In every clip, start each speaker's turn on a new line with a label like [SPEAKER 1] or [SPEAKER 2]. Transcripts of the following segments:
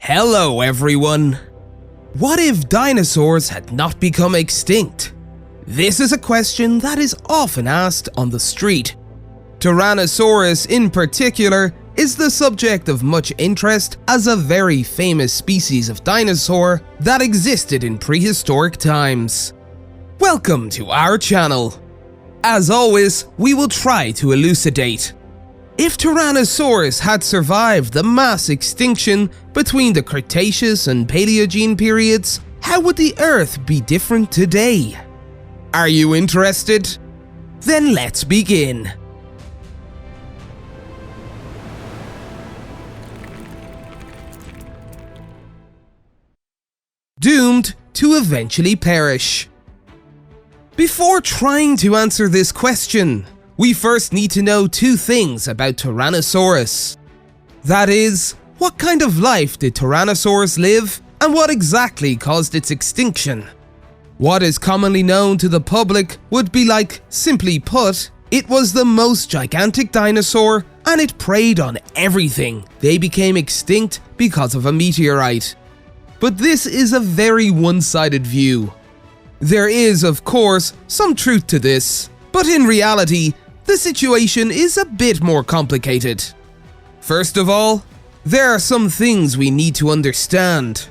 [SPEAKER 1] Hello everyone! What if dinosaurs had not become extinct? This is a question that is often asked on the street. Tyrannosaurus in particular is the subject of much interest as a very famous species of dinosaur that existed in prehistoric times. Welcome to our channel. As always, we will try to elucidate. If Tyrannosaurus had survived the mass extinction between the Cretaceous and Paleogene periods, how would the Earth be different today? Are you interested? Then let's begin. Doomed to eventually perish. Before trying to answer this question, we first need to know two things about Tyrannosaurus. That is, what kind of life did Tyrannosaurus live, and what exactly caused its extinction? What is commonly known to the public would be like, simply put, it was the most gigantic dinosaur and it preyed on everything. They became extinct because of a meteorite. But this is a very one-sided view. There is, of course, some truth to this, but in reality, the situation is a bit more complicated. First of all, there are some things we need to understand.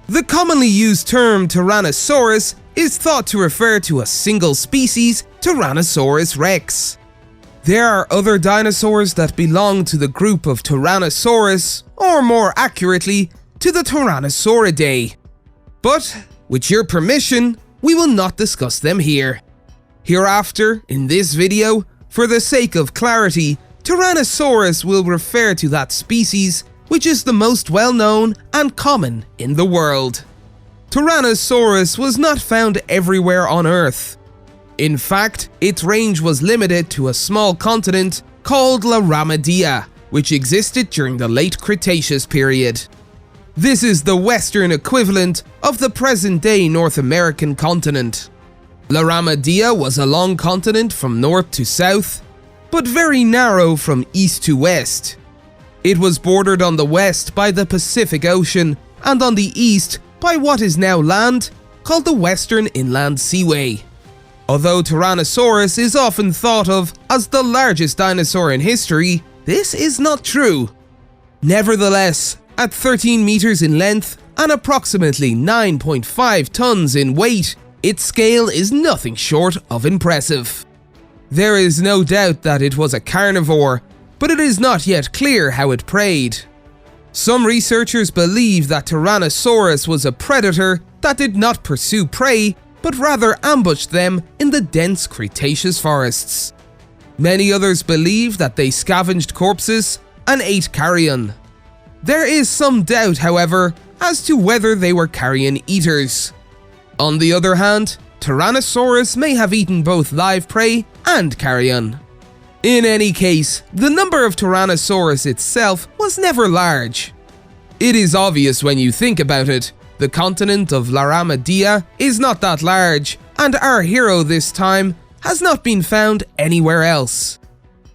[SPEAKER 1] The commonly used term Tyrannosaurus is thought to refer to a single species, Tyrannosaurus Rex. There are other dinosaurs that belong to the group of Tyrannosaurus, or more accurately, to the Tyrannosauridae. But, with your permission, we will not discuss them here. Hereafter, in this video, for the sake of clarity, Tyrannosaurus will refer to that species which is the most well-known and common in the world. Tyrannosaurus was not found everywhere on Earth. In fact, its range was limited to a small continent called Laramidea, which existed during the late Cretaceous period. This is the western equivalent of the present-day North American continent. Laramidea was a long continent from north to south, but very narrow from east to west. It was bordered on the west by the Pacific Ocean and on the east by what is now land, called the Western Inland Seaway. Although Tyrannosaurus is often thought of as the largest dinosaur in history, this is not true. Nevertheless, at 13 meters in length and approximately 9.5 tons in weight, its scale is nothing short of impressive. There is no doubt that it was a carnivore, but it is not yet clear how it preyed. Some researchers believe that Tyrannosaurus was a predator that did not pursue prey, but rather ambushed them in the dense Cretaceous forests. Many others believe that they scavenged corpses and ate carrion. There is some doubt, however, as to whether they were carrion eaters. On the other hand, Tyrannosaurus may have eaten both live prey and carrion. In any case, the number of Tyrannosaurus itself was never large. It is obvious when you think about it. The continent of Laramidea is not that large, and our hero this time has not been found anywhere else.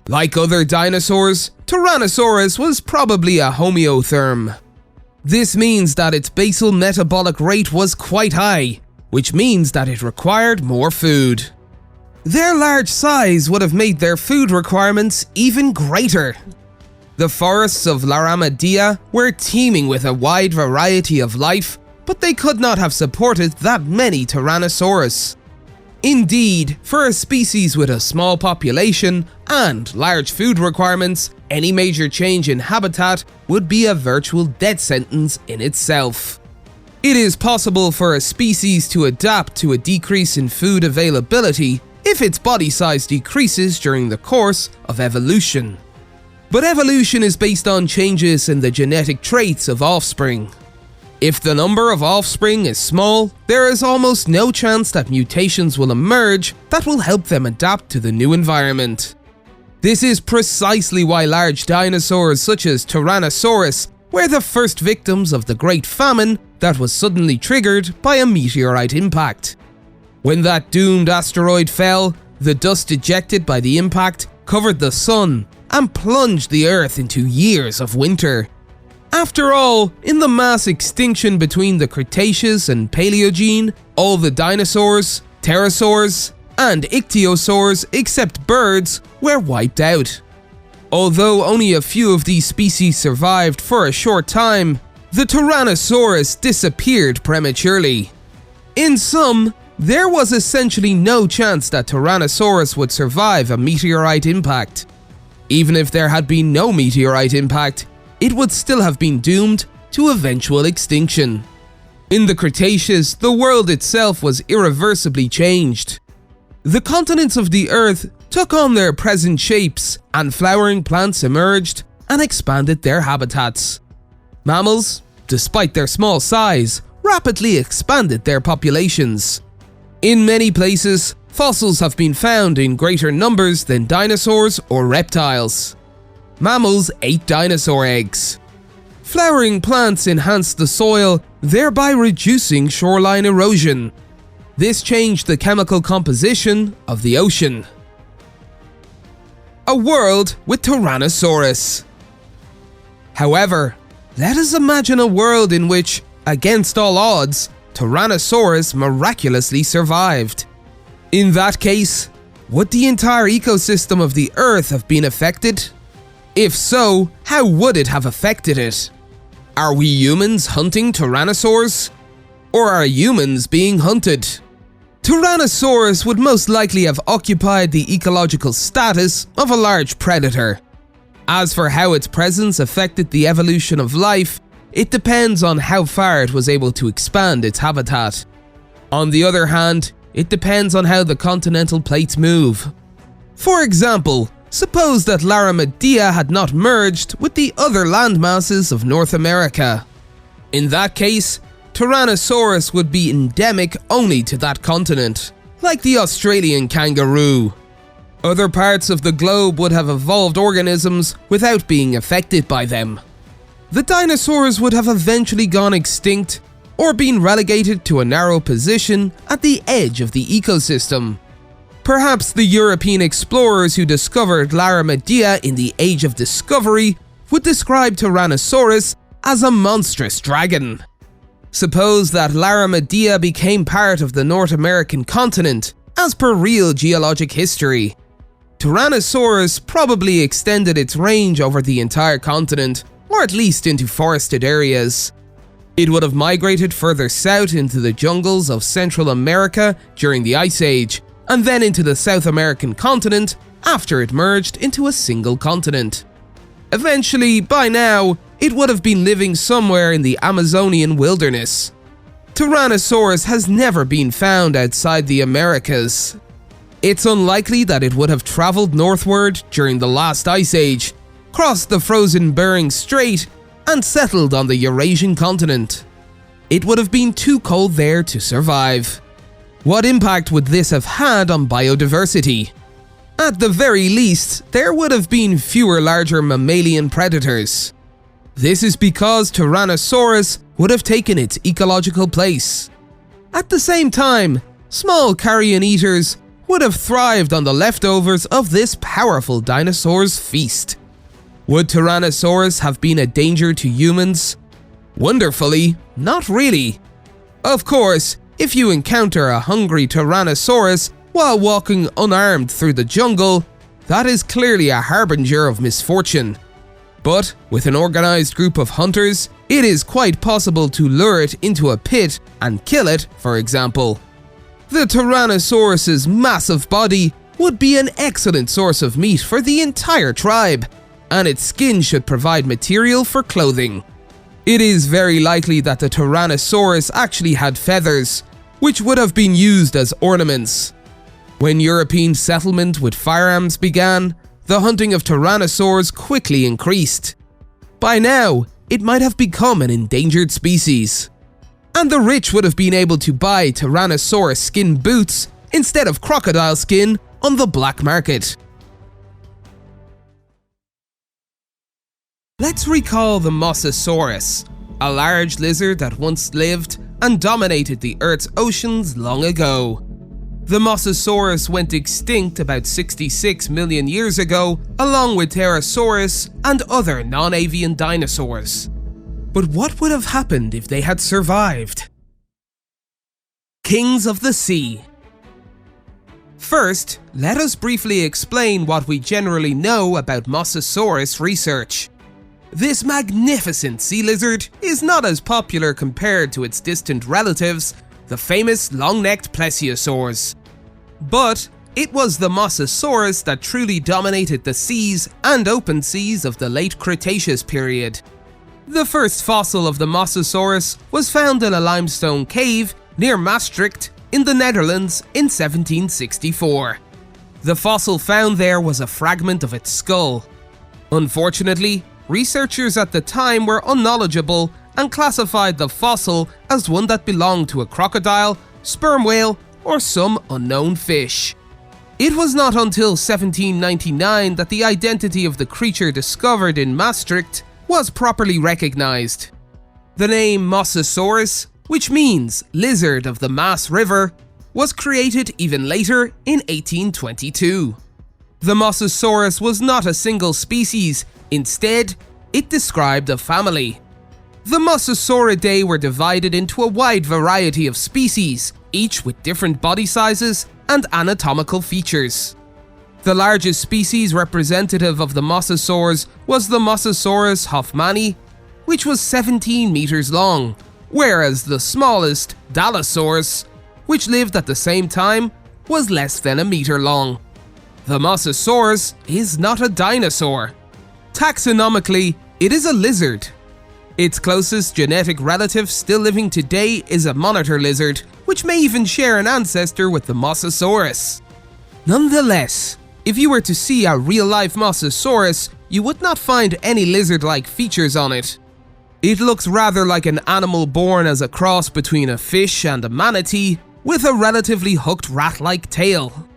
[SPEAKER 1] Like other dinosaurs, Tyrannosaurus was probably a homeotherm. This means that its basal metabolic rate was quite high, which means that it required more food. Their large size would have made their food requirements even greater. The forests of Laramidea were teeming with a wide variety of life, but they could not have supported that many Tyrannosaurus. Indeed, for a species with a small population and large food requirements, any major change in habitat would be a virtual death sentence in itself. It is possible for a species to adapt to a decrease in food availability if its body size decreases during the course of evolution. But evolution is based on changes in the genetic traits of offspring. If the number of offspring is small, there is almost no chance that mutations will emerge that will help them adapt to the new environment. This is precisely why large dinosaurs such as Tyrannosaurus were the first victims of the Great Famine that was suddenly triggered by a meteorite impact. When that doomed asteroid fell, the dust ejected by the impact covered the sun and plunged the Earth into years of winter. After all, in the mass extinction between the Cretaceous and Paleogene, all the dinosaurs, pterosaurs, and ichthyosaurs except birds were wiped out. Although only a few of these species survived for a short time, the Tyrannosaurus disappeared prematurely. In sum, there was essentially no chance that Tyrannosaurus would survive a meteorite impact. Even if there had been no meteorite impact, it would still have been doomed to eventual extinction. In the Cretaceous, the world itself was irreversibly changed. The continents of the Earth took on their present shapes, and flowering plants emerged and expanded their habitats. Mammals, despite their small size, rapidly expanded their populations. In many places, fossils have been found in greater numbers than dinosaurs or reptiles. Mammals ate dinosaur eggs. Flowering plants enhanced the soil, thereby reducing shoreline erosion. This changed the chemical composition of the ocean. A world with Tyrannosaurus. However, let us imagine a world in which, against all odds, Tyrannosaurus miraculously survived. In that case, would the entire ecosystem of the Earth have been affected? If so, how would it have affected it? Are we humans hunting tyrannosaurs? Or are humans being hunted? Tyrannosaurus would most likely have occupied the ecological status of a large predator. As for how its presence affected the evolution of life, it depends on how far it was able to expand its habitat. On the other hand, it depends on how the continental plates move. For example, suppose that Laramidea had not merged with the other landmasses of North America. In that case, Tyrannosaurus would be endemic only to that continent, like the Australian kangaroo. Other parts of the globe would have evolved organisms without being affected by them. The dinosaurs would have eventually gone extinct or been relegated to a narrow position at the edge of the ecosystem. Perhaps the European explorers who discovered Laramidea in the Age of Discovery would describe Tyrannosaurus as a monstrous dragon. Suppose that Laramidea became part of the North American continent, as per real geologic history. Tyrannosaurus probably extended its range over the entire continent, or at least into forested areas. It would have migrated further south into the jungles of Central America during the Ice Age, and then into the South American continent after it merged into a single continent. Eventually, by now, it would have been living somewhere in the Amazonian wilderness. Tyrannosaurus has never been found outside the Americas. It's unlikely that it would have traveled northward during the last Ice Age, crossed the frozen Bering Strait, and settled on the Eurasian continent. It would have been too cold there to survive. What impact would this have had on biodiversity? At the very least, there would have been fewer larger mammalian predators. This is because Tyrannosaurus would have taken its ecological place. At the same time, small carrion eaters would have thrived on the leftovers of this powerful dinosaur's feast. Would Tyrannosaurus have been a danger to humans? Wonderfully, not really. Of course, if you encounter a hungry Tyrannosaurus while walking unarmed through the jungle, that is clearly a harbinger of misfortune. But with an organized group of hunters, it is quite possible to lure it into a pit and kill it, for example. The Tyrannosaurus's massive body would be an excellent source of meat for the entire tribe, and its skin should provide material for clothing. It is very likely that the Tyrannosaurus actually had feathers, which would have been used as ornaments. When European settlement with firearms began, the hunting of tyrannosaurs quickly increased. By now, it might have become an endangered species. And the rich would have been able to buy Tyrannosaurus skin boots instead of crocodile skin on the black market. Let's recall the Mosasaurus, a large lizard that once lived and dominated the Earth's oceans long ago. The Mosasaurus went extinct about 66 million years ago, along with Pterosaurus and other non-avian dinosaurs. But what would have happened if they had survived? Kings of the Sea. First, let us briefly explain what we generally know about Mosasaurus research. This magnificent sea lizard is not as popular compared to its distant relatives, the famous long-necked plesiosaurs. But it was the Mosasaurus that truly dominated the seas and open seas of the late Cretaceous period. The first fossil of the Mosasaurus was found in a limestone cave near Maastricht in the Netherlands in 1764. The fossil found there was a fragment of its skull. Unfortunately, researchers at the time were unknowledgeable and classified the fossil as one that belonged to a crocodile, sperm whale, or some unknown fish. It was not until 1799 that the identity of the creature discovered in Maastricht was properly recognized. The name Mosasaurus, which means lizard of the Maas River, was created even later in 1822. The Mosasaurus was not a single species, instead, it described a family. The Mosasauridae were divided into a wide variety of species, each with different body sizes and anatomical features. The largest species representative of the mosasaurs was the Mosasaurus hoffmanni, which was 17 meters long, whereas the smallest, Dallosaurus, which lived at the same time, was less than a meter long. The Mosasaurus is not a dinosaur. Taxonomically, it is a lizard. Its closest genetic relative still living today is a monitor lizard, which may even share an ancestor with the Mosasaurus. Nonetheless, if you were to see a real-life Mosasaurus, you would not find any lizard-like features on it. It looks rather like an animal born as a cross between a fish and a manatee, with a relatively hooked rat-like tail.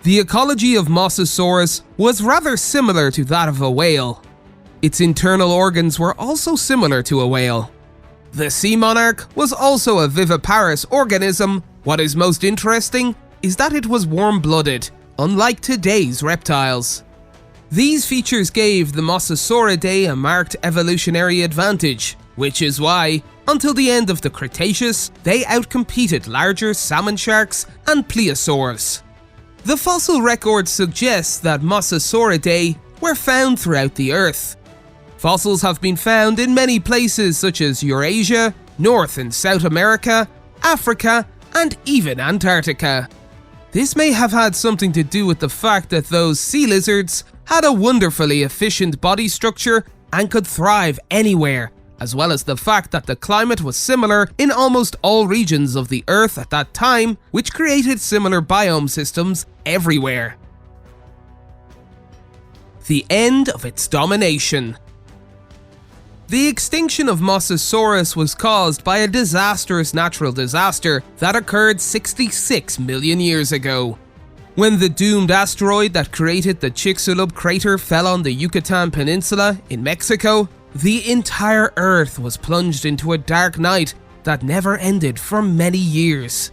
[SPEAKER 1] The ecology of Mosasaurus was rather similar to that of a whale. Its internal organs were also similar to a whale. The sea monarch was also a viviparous organism. What is most interesting is that it was warm-blooded, unlike today's reptiles. These features gave the Mosasauridae a marked evolutionary advantage, which is why, until the end of the Cretaceous, they outcompeted larger salmon sharks and plesiosaurs. The fossil record suggests that Mosasauridae were found throughout the Earth. Fossils have been found in many places such as Eurasia, North and South America, Africa, and even Antarctica. This may have had something to do with the fact that those sea lizards had a wonderfully efficient body structure and could thrive anywhere, as well as the fact that the climate was similar in almost all regions of the Earth at that time, which created similar biome systems everywhere. The end of its domination. The extinction of Mosasaurus was caused by a disastrous natural disaster that occurred 66 million years ago. When the doomed asteroid that created the Chicxulub crater fell on the Yucatan Peninsula in Mexico, the entire Earth was plunged into a dark night that never ended for many years.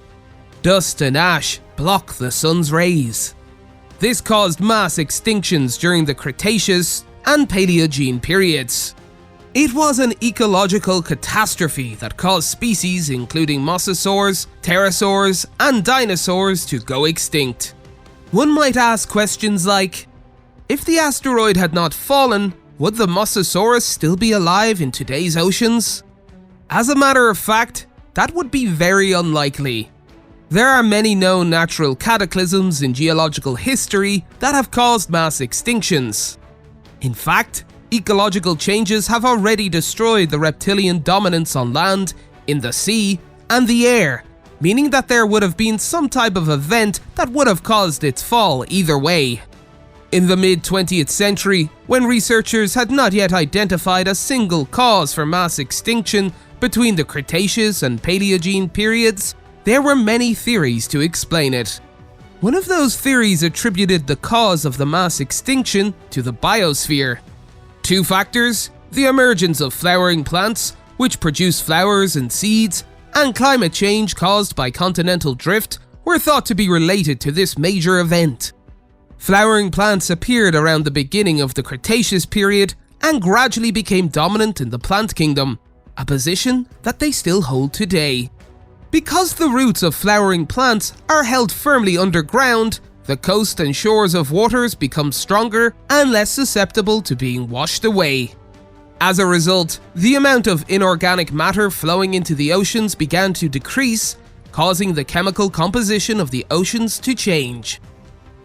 [SPEAKER 1] Dust and ash blocked the sun's rays. This caused mass extinctions during the Cretaceous and Paleogene periods. It was an ecological catastrophe that caused species including mosasaurs, pterosaurs, and dinosaurs to go extinct. One might ask questions like, if the asteroid had not fallen, would the Mosasaurus still be alive in today's oceans? As a matter of fact, that would be very unlikely. There are many known natural cataclysms in geological history that have caused mass extinctions. In fact, ecological changes have already destroyed the reptilian dominance on land, in the sea, and the air, meaning that there would have been some type of event that would have caused its fall either way. In the mid-20th century, when researchers had not yet identified a single cause for mass extinction between the Cretaceous and Paleogene periods, there were many theories to explain it. One of those theories attributed the cause of the mass extinction to the biosphere. Two factors, the emergence of flowering plants, which produce flowers and seeds, and climate change caused by continental drift, were thought to be related to this major event. Flowering plants appeared around the beginning of the Cretaceous period and gradually became dominant in the plant kingdom, a position that they still hold today. Because the roots of flowering plants are held firmly underground, the coast and shores of waters become stronger and less susceptible to being washed away. As a result, the amount of inorganic matter flowing into the oceans began to decrease, causing the chemical composition of the oceans to change.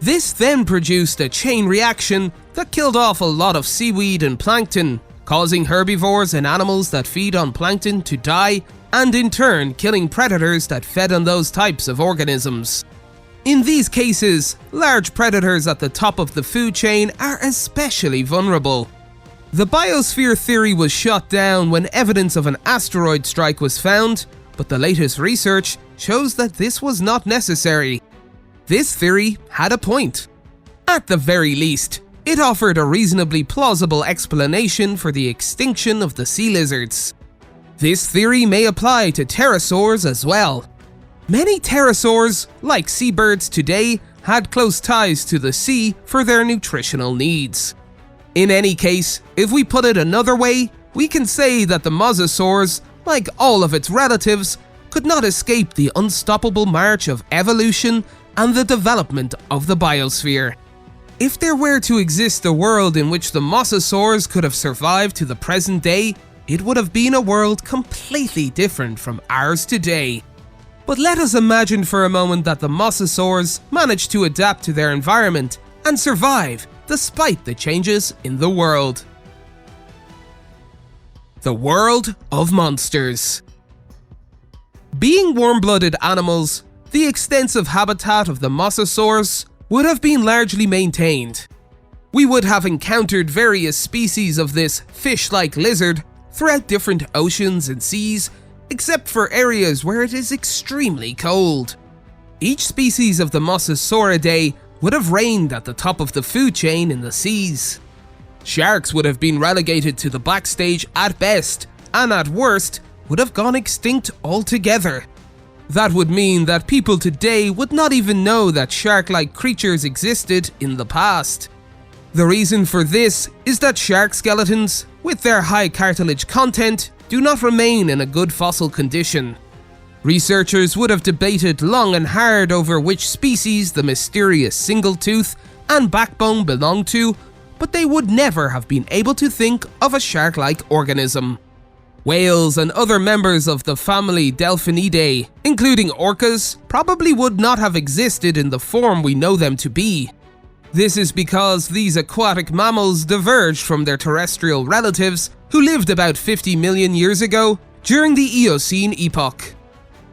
[SPEAKER 1] This then produced a chain reaction that killed off a lot of seaweed and plankton, causing herbivores and animals that feed on plankton to die, and in turn killing predators that fed on those types of organisms. In these cases, large predators at the top of the food chain are especially vulnerable. The biosphere theory was shot down when evidence of an asteroid strike was found, but the latest research shows that this was not necessary. This theory had a point. At the very least, it offered a reasonably plausible explanation for the extinction of the sea lizards. This theory may apply to pterosaurs as well. Many pterosaurs, like seabirds today, had close ties to the sea for their nutritional needs. In any case, if we put it another way, we can say that the mosasaurs, like all of its relatives, could not escape the unstoppable march of evolution and the development of the biosphere. If there were to exist a world in which the mosasaurs could have survived to the present day, it would have been a world completely different from ours today. But let us imagine for a moment that the mosasaurs managed to adapt to their environment and survive despite the changes in the world. The world of monsters. Being warm-blooded animals, the extensive habitat of the mosasaurs would have been largely maintained. We would have encountered various species of this fish-like lizard throughout different oceans and seas, except for areas where it is extremely cold. Each species of the Mosasauridae would have reigned at the top of the food chain in the seas. Sharks would have been relegated to the backstage at best, and at worst, would have gone extinct altogether. That would mean that people today would not even know that shark-like creatures existed in the past. The reason for this is that shark skeletons, with their high cartilage content, do not remain in a good fossil condition. Researchers would have debated long and hard over which species the mysterious single tooth and backbone belonged to, but they would never have been able to think of a shark-like organism. Whales and other members of the family Delphinidae, including orcas, probably would not have existed in the form we know them to be. This is because these aquatic mammals diverged from their terrestrial relatives who lived about 50 million years ago during the Eocene epoch.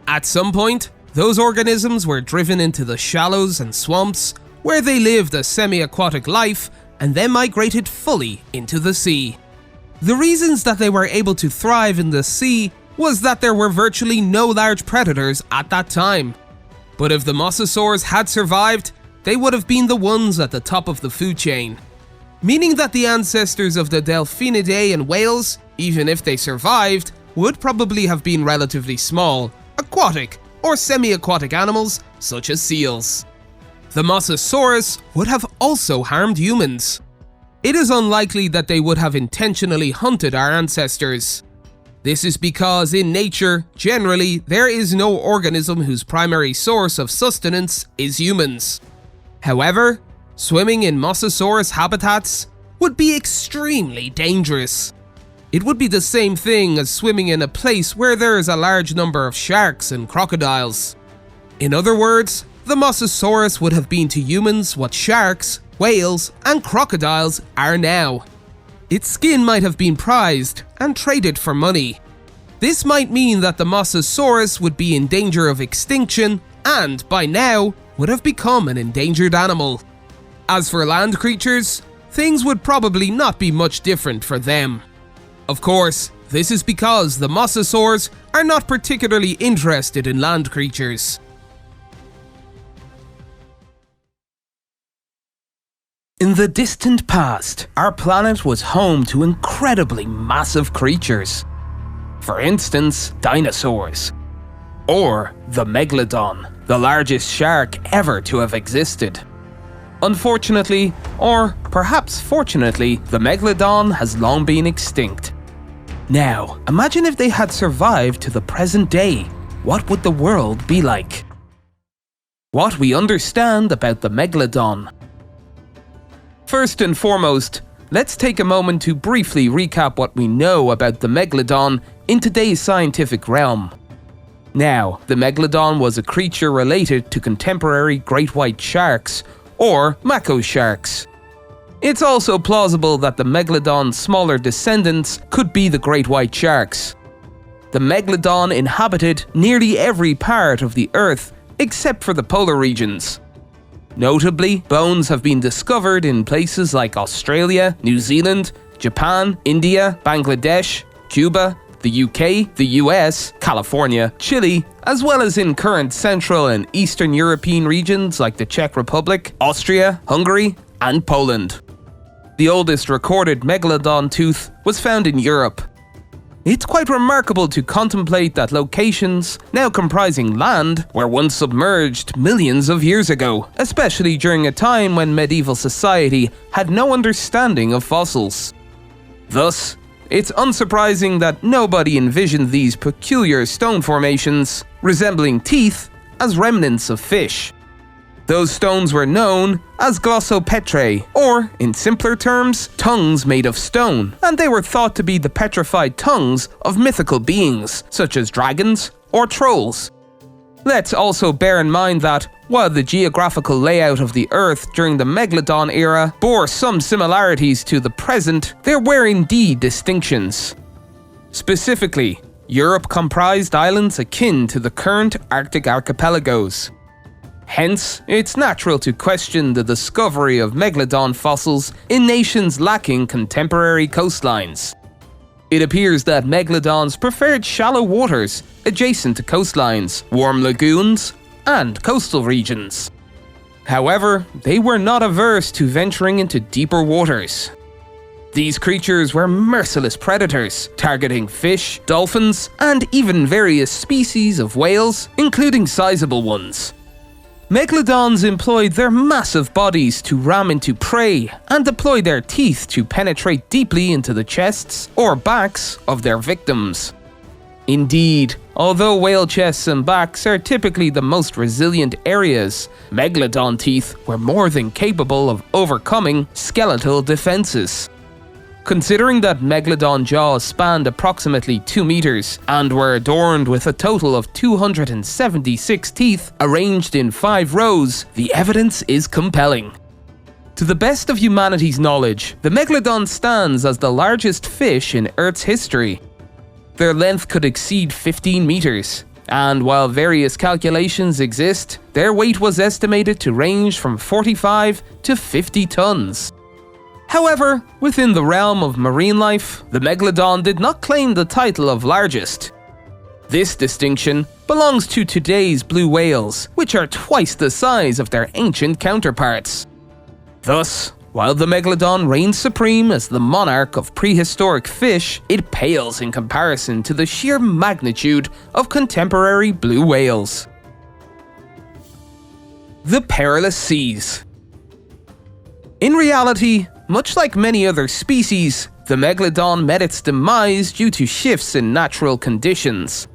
[SPEAKER 1] At some point, those organisms were driven into the shallows and swamps, where they lived a semi-aquatic life and then migrated fully into the sea. The reasons that they were able to thrive in the sea was that there were virtually no large predators at that time. But if the mosasaurs had survived, they would have been the ones at the top of the food chain. Meaning that the ancestors of the Delphinidae and whales, even if they survived, would probably have been relatively small, aquatic or semi-aquatic animals such as seals. The Mosasaurus would have also harmed humans. It is unlikely that they would have intentionally hunted our ancestors. This is because in nature, generally, there is no organism whose primary source of sustenance is humans. However, swimming in Mosasaurus habitats would be extremely dangerous. It would be the same thing as swimming in a place where there is a large number of sharks and crocodiles. In other words, the Mosasaurus would have been to humans what sharks, whales, and crocodiles are now. Its skin might have been prized and traded for money. This might mean that the Mosasaurus would be in danger of extinction and, by now, would have become an endangered animal. As for land creatures, things would probably not be much different for them. Of course, this is because the mosasaurs are not particularly interested in land creatures. In the distant past, our planet was home to incredibly massive creatures. For instance, dinosaurs. Or the Megalodon, the largest shark ever to have existed. Unfortunately, or perhaps fortunately, the Megalodon has long been extinct. Now, imagine if they had survived to the present day. What would the world be like? What we understand about the Megalodon. First and foremost, let's take a moment to briefly recap what we know about the Megalodon in today's scientific realm. Now, the Megalodon was a creature related to contemporary great white sharks, or mako sharks. It's also plausible that the Megalodon's smaller descendants could be the great white sharks. The Megalodon inhabited nearly every part of the Earth except for the polar regions. Notably, bones have been discovered in places like Australia, New Zealand, Japan, India, Bangladesh, Cuba, the UK, the US, California, Chile, as well as in current Central and Eastern European regions like the Czech Republic, Austria, Hungary, and Poland. The oldest recorded Megalodon tooth was found in Europe. It's quite remarkable to contemplate that locations, now comprising land, were once submerged millions of years ago, especially during a time when medieval society had no understanding of fossils. Thus, it's unsurprising that nobody envisioned these peculiar stone formations, resembling teeth, as remnants of fish. Those stones were known as glossopetrae, or, in simpler terms, tongues made of stone, and they were thought to be the petrified tongues of mythical beings, such as dragons or trolls. Let's also bear in mind that, while the geographical layout of the Earth during the Megalodon era bore some similarities to the present, there were indeed distinctions. Specifically, Europe comprised islands akin to the current Arctic archipelagos. Hence, it's natural to question the discovery of Megalodon fossils in nations lacking contemporary coastlines. It appears that Megalodons preferred shallow waters adjacent to coastlines, warm lagoons, and coastal regions. However, they were not averse to venturing into deeper waters. These creatures were merciless predators, targeting fish, dolphins, and even various species of whales, including sizable ones. Megalodons employed their massive bodies to ram into prey and deploy their teeth to penetrate deeply into the chests or backs of their victims. Indeed, although whale chests and backs are typically the most resilient areas, Megalodon teeth were more than capable of overcoming skeletal defenses. Considering that Megalodon jaws spanned approximately 2 meters and were adorned with a total of 276 teeth arranged in 5 rows, the evidence is compelling. To the best of humanity's knowledge, the Megalodon stands as the largest fish in Earth's history. Their length could exceed 15 meters, and while various calculations exist, their weight was estimated to range from 45 to 50 tons. However, within the realm of marine life, the Megalodon did not claim the title of largest. This distinction belongs to today's blue whales, which are twice the size of their ancient counterparts. Thus, while the Megalodon reigns supreme as the monarch of prehistoric fish, it pales in comparison to the sheer magnitude of contemporary blue whales. The perilous seas. In reality, much like many other species, the Megalodon met its demise due to shifts in natural conditions.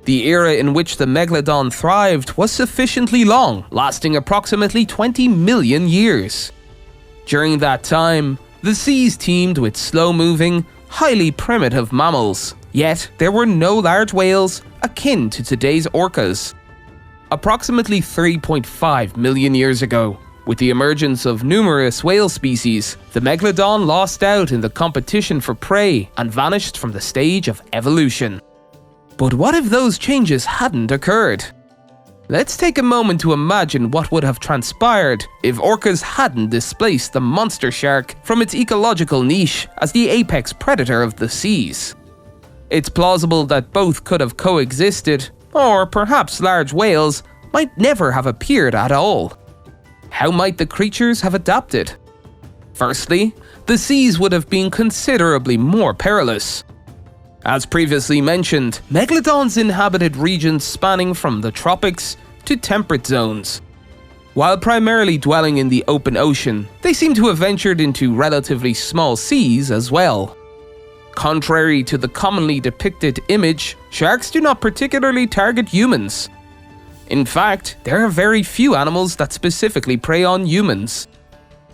[SPEAKER 1] The era in which the Megalodon thrived was sufficiently long, lasting approximately 20 million years. During that time, the seas teemed with slow-moving, highly primitive mammals, yet there were no large whales akin to today's orcas. Approximately 3.5 million years ago, with the emergence of numerous whale species, the Megalodon lost out in the competition for prey and vanished from the stage of evolution. But what if those changes hadn't occurred? Let's take a moment to imagine what would have transpired if orcas hadn't displaced the monster shark from its ecological niche as the apex predator of the seas. It's plausible that both could have coexisted, or perhaps large whales might never have appeared at all. How might the creatures have adapted? Firstly, the seas would have been considerably more perilous. As previously mentioned, Megalodons inhabited regions spanning from the tropics to temperate zones. While primarily dwelling in the open ocean, they seem to have ventured into relatively small seas as well. Contrary to the commonly depicted image, sharks do not particularly target humans. In fact, there are very few animals that specifically prey on humans.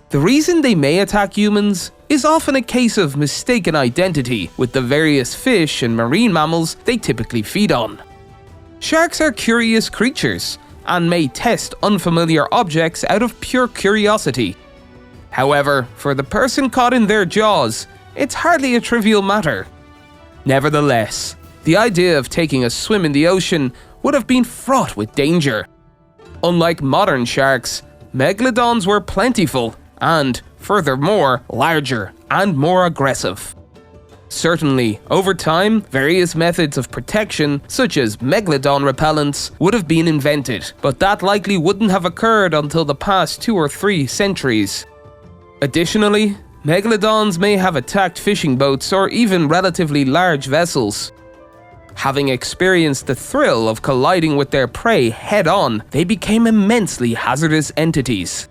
[SPEAKER 1] The reason they may attack humans is often a case of mistaken identity with the various fish and marine mammals they typically feed on. Sharks are curious creatures and may test unfamiliar objects out of pure curiosity. However, for the person caught in their jaws, it's hardly a trivial matter. Nevertheless, the idea of taking a swim in the ocean would have been fraught with danger. Unlike modern sharks, megalodons were plentiful and, furthermore, larger and more aggressive. Certainly, over time, various methods of protection, such as megalodon repellents, would have been invented, but that likely wouldn't have occurred until the past 2 or 3 centuries. Additionally, megalodons may have attacked fishing boats or even relatively large vessels. Having experienced the thrill of colliding with their prey head-on, they became immensely hazardous entities.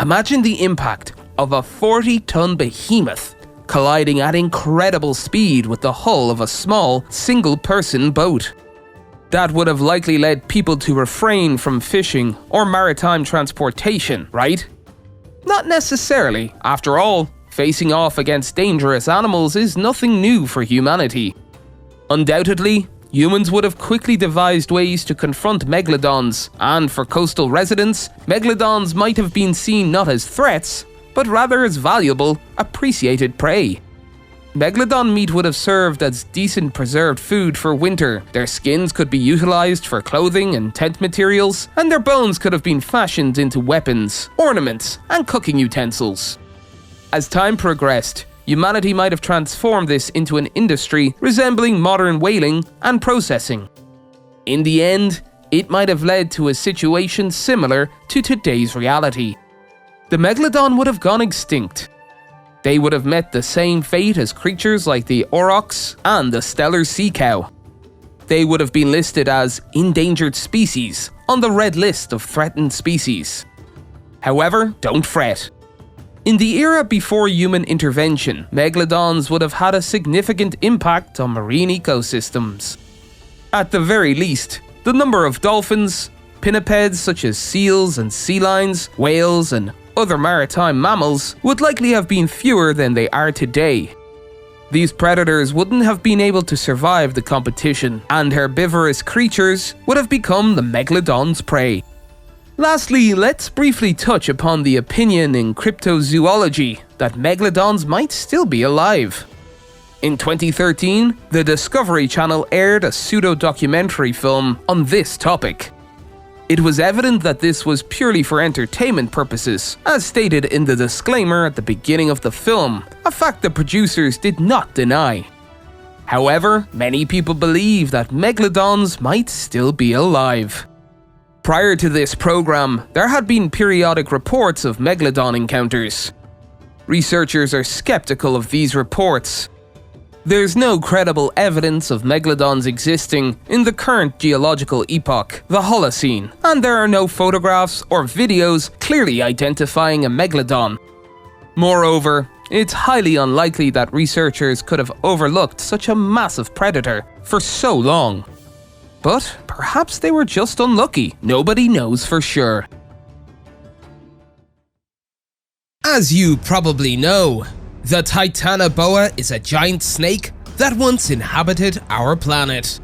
[SPEAKER 1] Imagine the impact of a 40-ton behemoth colliding at incredible speed with the hull of a small, single-person boat. That would have likely led people to refrain from fishing or maritime transportation, right? Not necessarily. After all, facing off against dangerous animals is nothing new for humanity. Undoubtedly, humans would have quickly devised ways to confront megalodons, and for coastal residents, megalodons might have been seen not as threats, but rather as valuable, appreciated prey. Megalodon meat would have served as decent preserved food for winter, their skins could be utilized for clothing and tent materials, and their bones could have been fashioned into weapons, ornaments, and cooking utensils. As time progressed, humanity might have transformed this into an industry resembling modern whaling and processing. In the end, it might have led to a situation similar to today's reality. The megalodon would have gone extinct. They would have met the same fate as creatures like the aurochs and the stellar sea cow. They would have been listed as endangered species on the red list of threatened species. However, don't fret. In the era before human intervention, megalodons would have had a significant impact on marine ecosystems. At the very least, the number of dolphins, pinnipeds such as seals and sea lions, whales, and other maritime mammals would likely have been fewer than they are today. These predators wouldn't have been able to survive the competition, and herbivorous creatures would have become the megalodon's prey. Lastly, let's briefly touch upon the opinion in cryptozoology that megalodons might still be alive. In 2013, the Discovery Channel aired a pseudo-documentary film on this topic. It was evident that this was purely for entertainment purposes, as stated in the disclaimer at the beginning of the film, a fact the producers did not deny. However, many people believe that megalodons might still be alive. Prior to this program, there had been periodic reports of megalodon encounters. Researchers are skeptical of these reports. There's no credible evidence of megalodons existing in the current geological epoch, the Holocene, and there are no photographs or videos clearly identifying a megalodon. Moreover, it's highly unlikely that researchers could have overlooked such a massive predator for so long. But perhaps they were just unlucky. Nobody knows for sure. As you probably know, the Titanoboa is a giant snake that once inhabited our planet.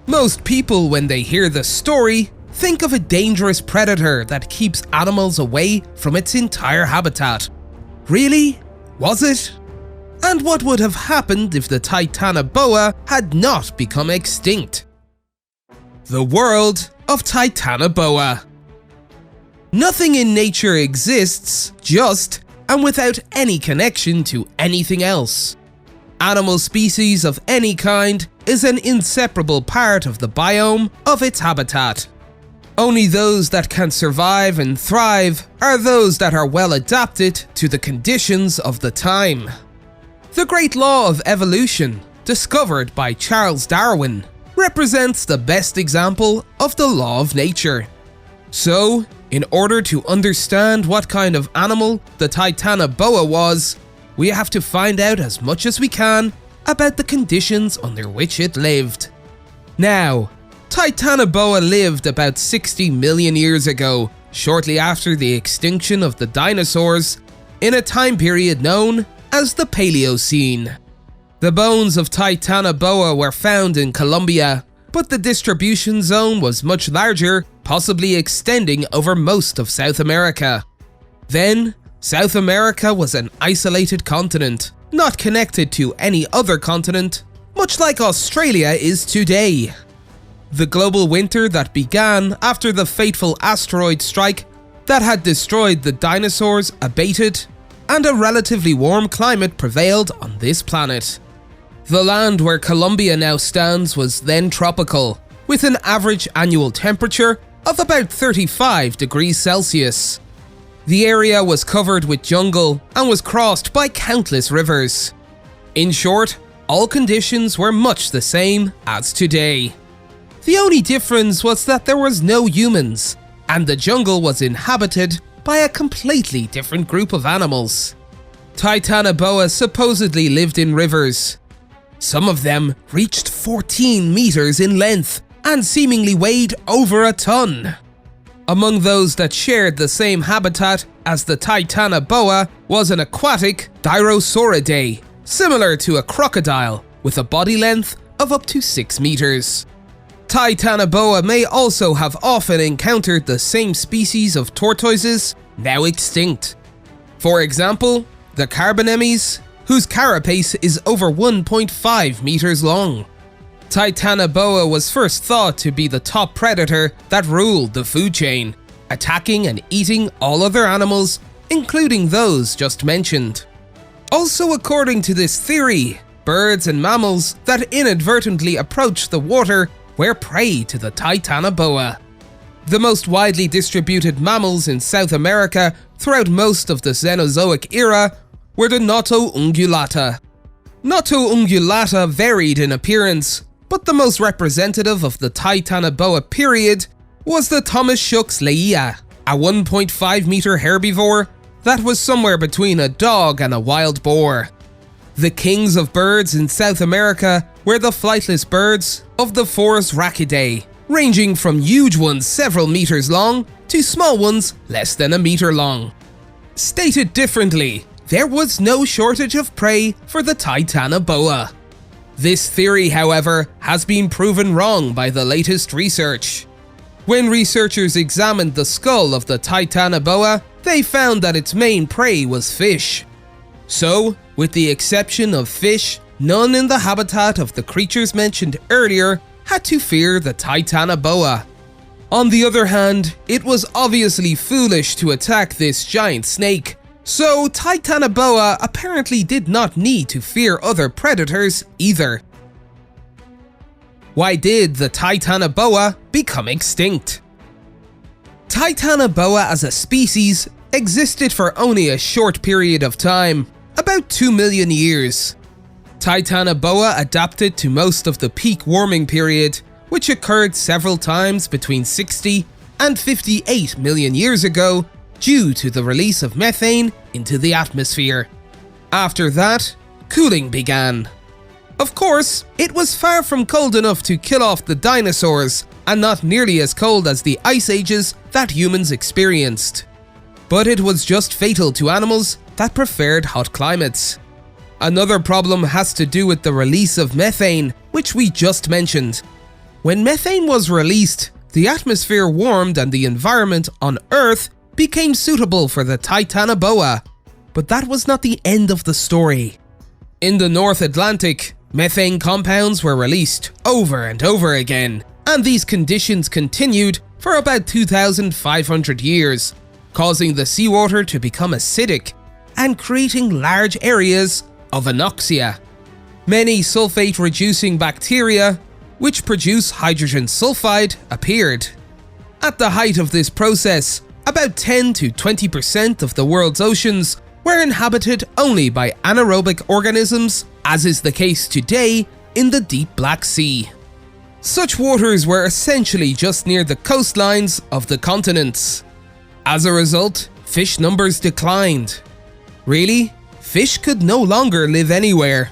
[SPEAKER 1] Most people, when they hear the story, think of a dangerous predator that keeps animals away from its entire habitat. Really? Was it? And what would have happened if the Titanoboa had not become extinct? The world of Titanoboa. Nothing in nature exists just and without any connection to anything else. Animal species of any kind is an inseparable part of the biome of its habitat. Only those that can survive and thrive are those that are well adapted to the conditions of the time. The great law of evolution, discovered by Charles Darwin, represents the best example of the law of nature. So, in order to understand what kind of animal the Titanoboa was, we have to find out as much as we can about the conditions under which it lived. Now, Titanoboa lived about 60 million years ago, shortly after the extinction of the dinosaurs, in a time period known as the Paleocene. The bones of Titanoboa were found in Colombia, but the distribution zone was much larger, possibly extending over most of South America. Then, South America was an isolated continent, not connected to any other continent, much like Australia is today. The global winter that began after the fateful asteroid strike that had destroyed the dinosaurs abated, and a relatively warm climate prevailed on this planet. The land where Colombia now stands was then tropical, with an average annual temperature of about 35 degrees Celsius. The area was covered with jungle and was crossed by countless rivers. In short, all conditions were much the same as today. The only difference was that there was no humans, and the jungle was inhabited by a completely different group of animals. Titanoboa supposedly lived in rivers. Some of them reached 14 meters in length and seemingly weighed over a ton. Among those that shared the same habitat as the Titanoboa was an aquatic Tyrannosaurus, similar to a crocodile, with a body length of up to 6 meters. Titanoboa may also have often encountered the same species of tortoises now extinct. For example, the carbonemes, whose carapace is over 1.5 meters long. Titanoboa was first thought to be the top predator that ruled the food chain, attacking and eating all other animals, including those just mentioned. Also, according to this theory, birds and mammals that inadvertently approached the water were prey to the Titanoboa. The most widely distributed mammals in South America throughout most of the Cenozoic era were the Noto ungulata. Noto ungulata varied in appearance, but the most representative of the Titanoboa period was the Thomas Shuck's leia, a 1.5 meter herbivore that was somewhere between a dog and a wild boar. The kings of birds in South America were the flightless birds of the Forus Racidae, ranging from huge ones several meters long to small ones less than a meter long. Stated differently, there was no shortage of prey for the Titanoboa. This theory, however, has been proven wrong by the latest research. When researchers examined the skull of the Titanoboa, they found that its main prey was fish. So, with the exception of fish, none in the habitat of the creatures mentioned earlier had to fear the Titanoboa. On the other hand, it was obviously foolish to attack this giant snake, so Titanoboa apparently did not need to fear other predators either. Why did the Titanoboa become extinct? Titanoboa as a species existed for only a short period of time, about 2 million years. Titanoboa adapted to most of the peak warming period, which occurred several times between 60 and 58 million years ago due to the release of methane into the atmosphere. After that, cooling began. Of course, it was far from cold enough to kill off the dinosaurs, and not nearly as cold as the ice ages that humans experienced. But it was just fatal to animals that preferred hot climates. Another problem has to do with the release of methane, which we just mentioned. When methane was released, the atmosphere warmed and the environment on Earth became suitable for the Titanoboa. But that was not the end of the story. In the North Atlantic, methane compounds were released over and over again, and these conditions continued for about 2,500 years, causing the seawater to become acidic and creating large areas of anoxia. Many sulfate-reducing bacteria, which produce hydrogen sulfide, appeared. At the height of this process, about 10 to 20% of the world's oceans were inhabited only by anaerobic organisms, as is the case today in the deep Black Sea. Such waters were essentially just near the coastlines of the continents. As a result, fish numbers declined. Really, fish could no longer live anywhere.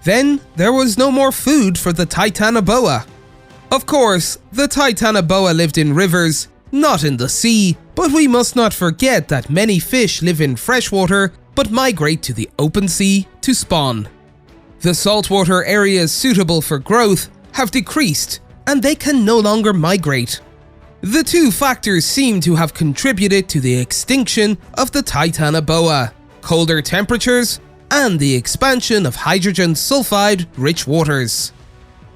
[SPEAKER 1] Then there was no more food for the Titanoboa. Of course, the Titanoboa lived in rivers, not in the sea, but we must not forget that many fish live in freshwater but migrate to the open sea to spawn. The saltwater areas suitable for growth have decreased and they can no longer migrate. The two factors seem to have contributed to the extinction of the Titanoboa: colder temperatures and the expansion of hydrogen sulfide-rich waters.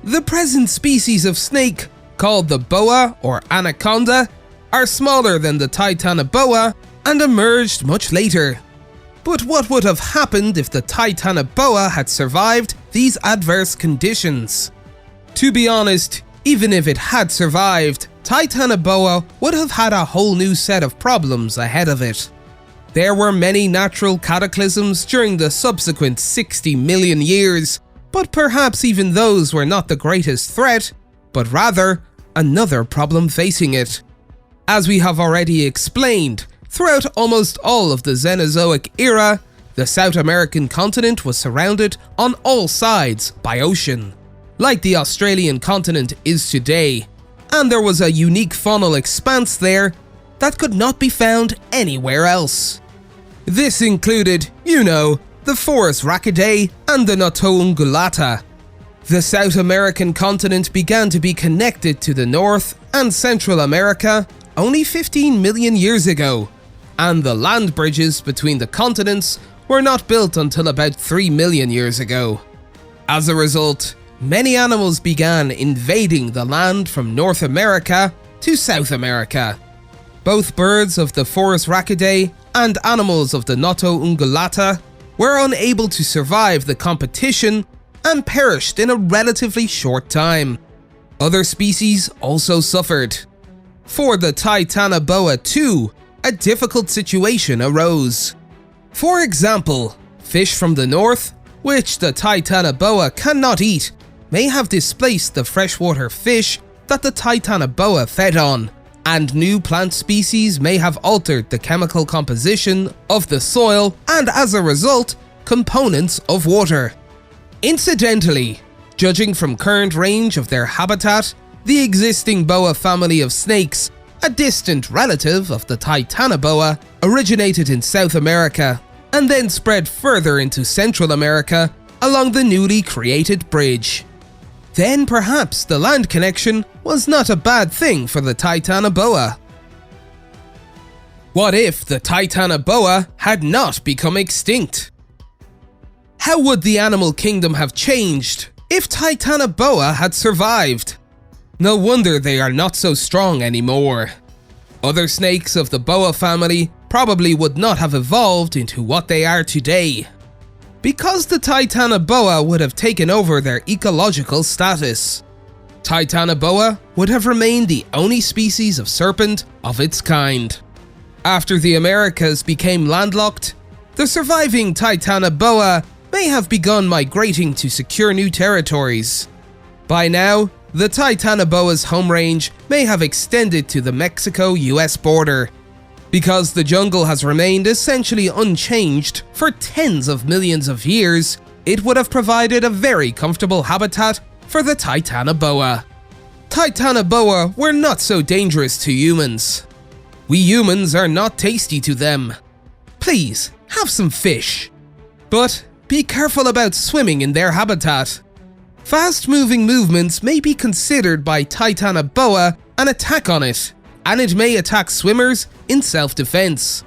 [SPEAKER 1] The present species of snake, called the boa or anaconda, are smaller than the Titanoboa and emerged much later. But what would have happened if the Titanoboa had survived these adverse conditions? To be honest, even if it had survived, Titanoboa would have had a whole new set of problems ahead of it. There were many natural cataclysms during the subsequent 60 million years, but perhaps even those were not the greatest threat, but rather another problem facing it. As we have already explained, throughout almost all of the Cenozoic era, the South American continent was surrounded on all sides by ocean, like the Australian continent is today, and there was a unique faunal expanse there that could not be found anywhere else. This included, the Forest Rachidae and the Notoungulata. The South American continent began to be connected to the North and Central America only 15 million years ago, and the land bridges between the continents were not built until about 3 million years ago. As a result, many animals began invading the land from North America to South America. Both birds of the Forest Rachidae and animals of the Notoungulata were unable to survive the competition and perished in a relatively short time. Other species also suffered. For the Titanoboa too, a difficult situation arose. For example, fish from the north, which the Titanoboa cannot eat, may have displaced the freshwater fish that the Titanoboa fed on, and new plant species may have altered the chemical composition of the soil and, as a result, components of water. Incidentally, judging from current range of their habitat, the existing boa family of snakes, a distant relative of the Titanoboa, originated in South America and then spread further into Central America along the newly created bridge. Then perhaps the land connection was not a bad thing for the Titanoboa. What if the Titanoboa had not become extinct? How would the animal kingdom have changed if Titanoboa had survived? No wonder they are not so strong anymore. Other snakes of the boa family probably would not have evolved into what they are today, because the Titanoboa would have taken over their ecological status. Titanoboa would have remained the only species of serpent of its kind. After the Americas became landlocked, the surviving Titanoboa may have begun migrating to secure new territories. By now, the Titanoboa's home range may have extended to the Mexico-US border. Because the jungle has remained essentially unchanged for tens of millions of years, it would have provided a very comfortable habitat for the Titanoboa. Titanoboa were not so dangerous to humans. We humans are not tasty to them. Please, have some fish. But be careful about swimming in their habitat. Fast-moving movements may be considered by Titanoboa an attack on it, and it may attack swimmers in self-defense.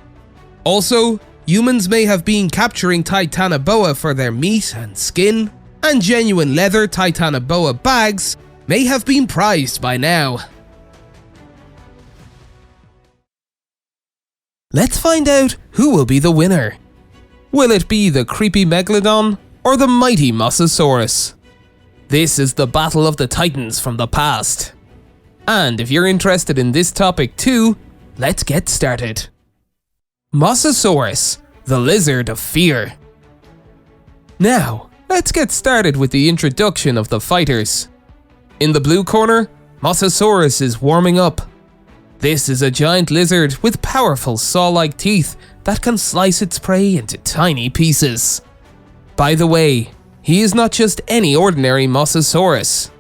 [SPEAKER 1] Also, humans may have been capturing Titanoboa for their meat and skin, and genuine leather Titanoboa bags may have been prized by now. Let's find out who will be the winner. Will it be the creepy Megalodon or the mighty Mosasaurus? This is the battle of the titans from the past. And if you're interested in this topic too, let's get started. Mosasaurus, the lizard of fear. Now, let's get started with the introduction of the fighters. In the blue corner, Mosasaurus is warming up. This is a giant lizard with powerful saw-like teeth that can slice its prey into tiny pieces. By the way, he is not just any ordinary Mosasaurus.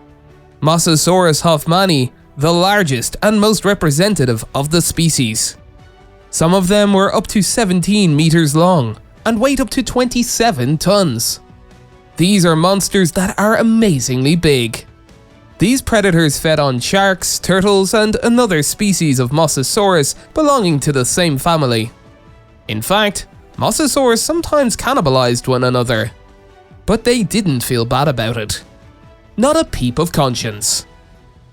[SPEAKER 1] Mosasaurus hoffmanni, the largest and most representative of the species. Some of them were up to 17 meters long and weighed up to 27 tons. These are monsters that are amazingly big. These predators fed on sharks, turtles, and another species of Mosasaurus belonging to the same family. In fact, Mosasaurs sometimes cannibalized one another. But they didn't feel bad about it. Not a peep of conscience.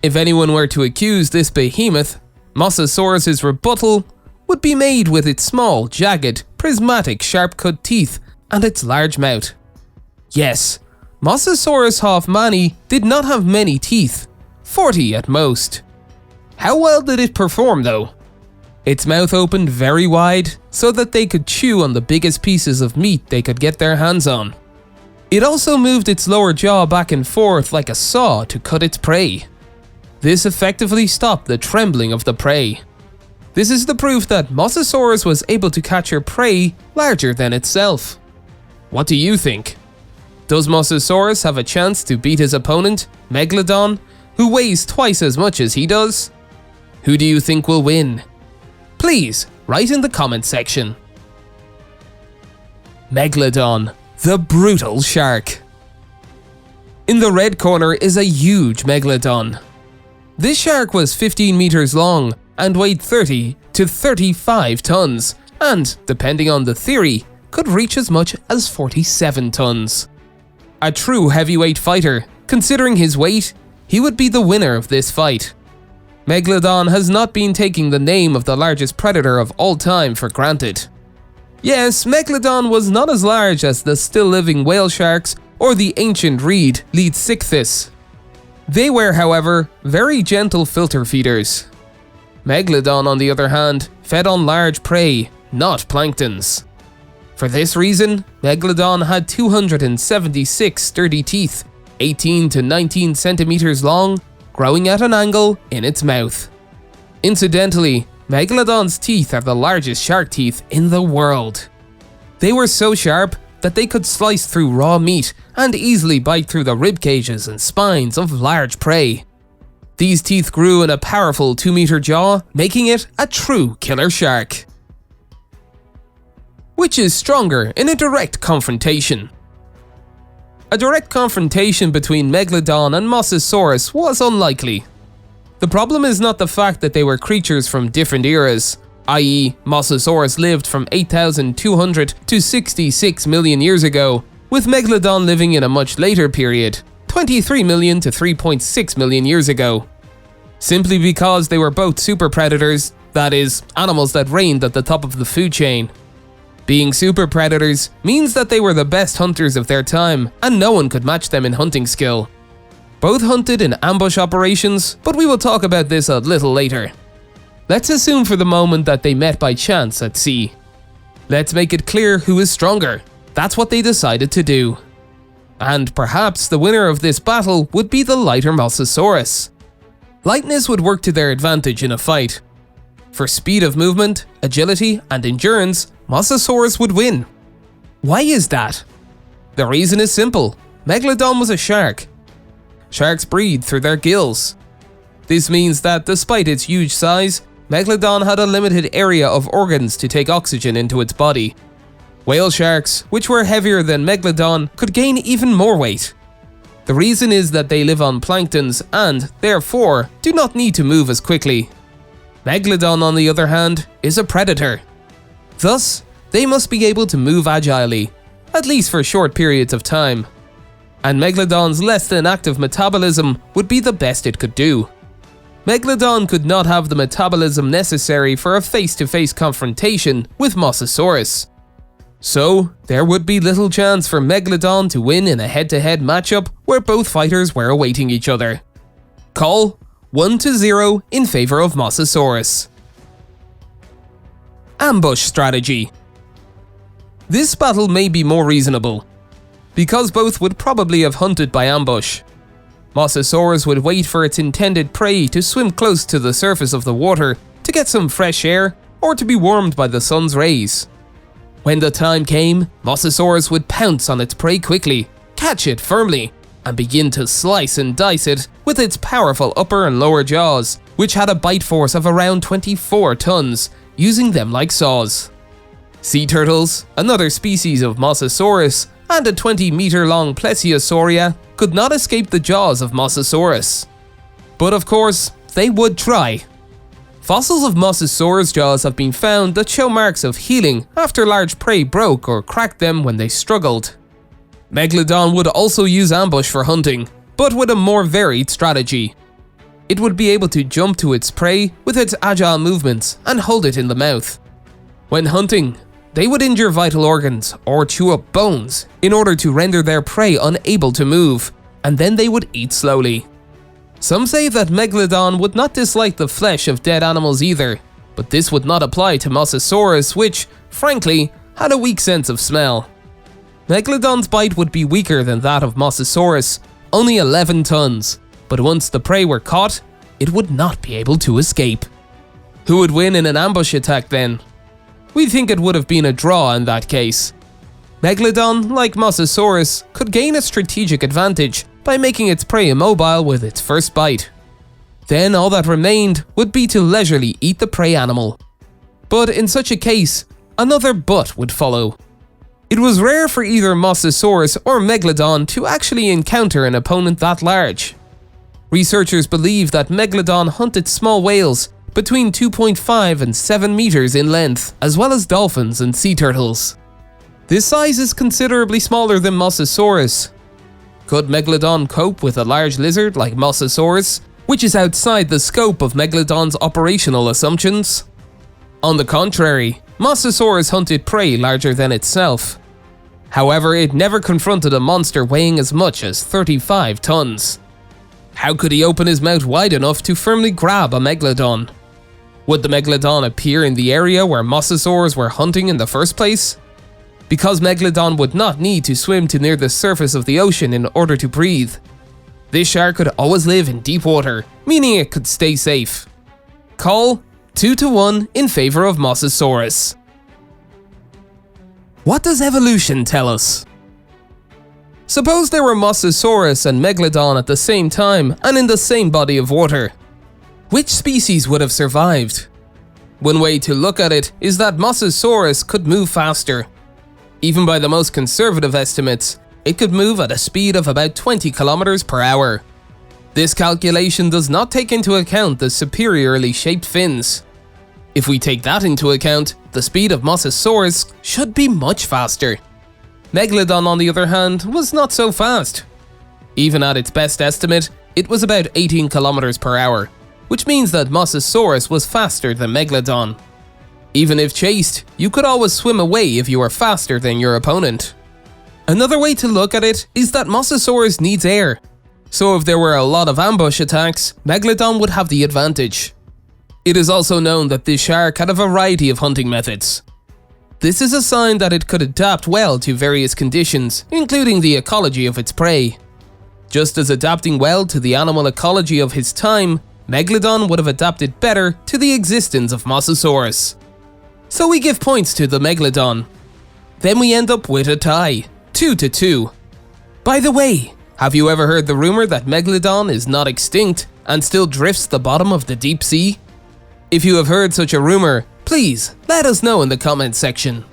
[SPEAKER 1] If anyone were to accuse this behemoth, Mosasaurus's rebuttal would be made with its small, jagged, prismatic, sharp-cut teeth and its large mouth. Yes, Mosasaurus hoffmanni did not have many teeth, 40 at most. How well did it perform though? Its mouth opened very wide so that they could chew on the biggest pieces of meat they could get their hands on. It also moved its lower jaw back and forth like a saw to cut its prey. This effectively stopped the trembling of the prey. This is the proof that Mosasaurus was able to capture prey larger than itself. What do you think? Does Mosasaurus have a chance to beat his opponent, Megalodon, who weighs twice as much as he does? Who do you think will win? Please, write in the comment section. Megalodon, the brutal shark. In the red corner is a huge Megalodon. This shark was 15 meters long and weighed 30 to 35 tons, and, depending on the theory, could reach as much as 47 tons. A true heavyweight fighter. Considering his weight, he would be the winner of this fight. Megalodon has not been taking the name of the largest predator of all time for granted. Yes, Megalodon was not as large as the still-living whale sharks or the ancient reed Leedsichthys. They were, however, very gentle filter feeders. Megalodon, on the other hand, fed on large prey, not planktons. For this reason, Megalodon had 276 sturdy teeth, 18 to 19 centimeters long, growing at an angle in its mouth. Incidentally, Megalodon's teeth are the largest shark teeth in the world. They were so sharp that they could slice through raw meat and easily bite through the rib cages and spines of large prey. These teeth grew in a powerful 2-meter jaw, making it a true killer shark. Which is stronger in a direct confrontation? A direct confrontation between Megalodon and Mosasaurus was unlikely. The problem is not the fact that they were creatures from different eras, i.e. Mosasaurus lived from 8,200 to 66 million years ago, with Megalodon living in a much later period, 23 million to 3.6 million years ago. Simply because they were both super predators, that is, animals that reigned at the top of the food chain. Being super predators means that they were the best hunters of their time, and no one could match them in hunting skill. Both hunted in ambush operations, but we will talk about this a little later. Let's assume for the moment that they met by chance at sea. Let's make it clear who is stronger. That's what they decided to do. And perhaps the winner of this battle would be the lighter Mosasaurus. Lightness would work to their advantage in a fight. For speed of movement, agility, and endurance, Mosasaurus would win. Why is that? The reason is simple. Megalodon was a shark. Sharks breathe through their gills. This means that despite its huge size, Megalodon had a limited area of organs to take oxygen into its body. Whale sharks, which were heavier than Megalodon, could gain even more weight. The reason is that they live on planktons and, therefore, do not need to move as quickly. Megalodon, on the other hand, is a predator. Thus, they must be able to move agilely, at least for short periods of time. And Megalodon's less than active metabolism would be the best it could do. Megalodon could not have the metabolism necessary for a face-to-face confrontation with Mosasaurus. So, there would be little chance for Megalodon to win in a head-to-head matchup where both fighters were awaiting each other. Call 1-0 in favor of Mosasaurus. Ambush strategy. This battle may be more reasonable, because both would probably have hunted by ambush. Mosasaurus would wait for its intended prey to swim close to the surface of the water to get some fresh air or to be warmed by the sun's rays. When the time came, Mosasaurus would pounce on its prey quickly, catch it firmly and begin to slice and dice it with its powerful upper and lower jaws, which had a bite force of around 24 tons, using them like saws. Sea turtles, another species of Mosasaurus, and a 20-meter-long Plesiosauria could not escape the jaws of Mosasaurus. But of course, they would try. Fossils of Mosasaurus jaws have been found that show marks of healing after large prey broke or cracked them when they struggled. Megalodon would also use ambush for hunting, but with a more varied strategy. It would be able to jump to its prey with its agile movements and hold it in the mouth. When hunting, they would injure vital organs or chew up bones in order to render their prey unable to move, and then they would eat slowly. Some say that Megalodon would not dislike the flesh of dead animals either, but this would not apply to Mosasaurus, which, frankly, had a weak sense of smell. Megalodon's bite would be weaker than that of Mosasaurus, only 11 tons, but once the prey were caught, it would not be able to escape. Who would win in an ambush attack then? We think it would have been a draw in that case. Megalodon, like Mosasaurus, could gain a strategic advantage by making its prey immobile with its first bite. Then all that remained would be to leisurely eat the prey animal. But in such a case, another but would follow. It was rare for either Mosasaurus or Megalodon to actually encounter an opponent that large. Researchers believe that Megalodon hunted small whales between 2.5 and 7 meters in length, as well as dolphins and sea turtles. This size is considerably smaller than Mosasaurus. Could Megalodon cope with a large lizard like Mosasaurus, which is outside the scope of Megalodon's operational assumptions? On the contrary, Mosasaurus hunted prey larger than itself. However, it never confronted a monster weighing as much as 35 tons. How could he open his mouth wide enough to firmly grab a Megalodon? Would the Megalodon appear in the area where Mosasaurs were hunting in the first place? Because Megalodon would not need to swim to near the surface of the ocean in order to breathe. This shark could always live in deep water, meaning it could stay safe. Call 2-1 in favor of Mosasaurus. What does evolution tell us? Suppose there were Mosasaurus and Megalodon at the same time and in the same body of water. Which species would have survived? One way to look at it is that Mosasaurus could move faster. Even by the most conservative estimates, it could move at a speed of about 20 kilometers per hour. This calculation does not take into account the superiorly shaped fins. If we take that into account, the speed of Mosasaurus should be much faster. Megalodon, on the other hand, was not so fast. Even at its best estimate, it was about 18 kilometers per hour, which means that Mosasaurus was faster than Megalodon. Even if chased, you could always swim away if you were faster than your opponent. Another way to look at it is that Mosasaurus needs air, so if there were a lot of ambush attacks, Megalodon would have the advantage. It is also known that this shark had a variety of hunting methods. This is a sign that it could adapt well to various conditions, including the ecology of its prey. Just as adapting well to the animal ecology of his time, Megalodon would have adapted better to the existence of Mosasaurus. So we give points to the Megalodon. Then we end up with a tie, 2-2. By the way, have you ever heard the rumor that Megalodon is not extinct and still drifts the bottom of the deep sea? If you have heard such a rumor, please let us know in the comments section.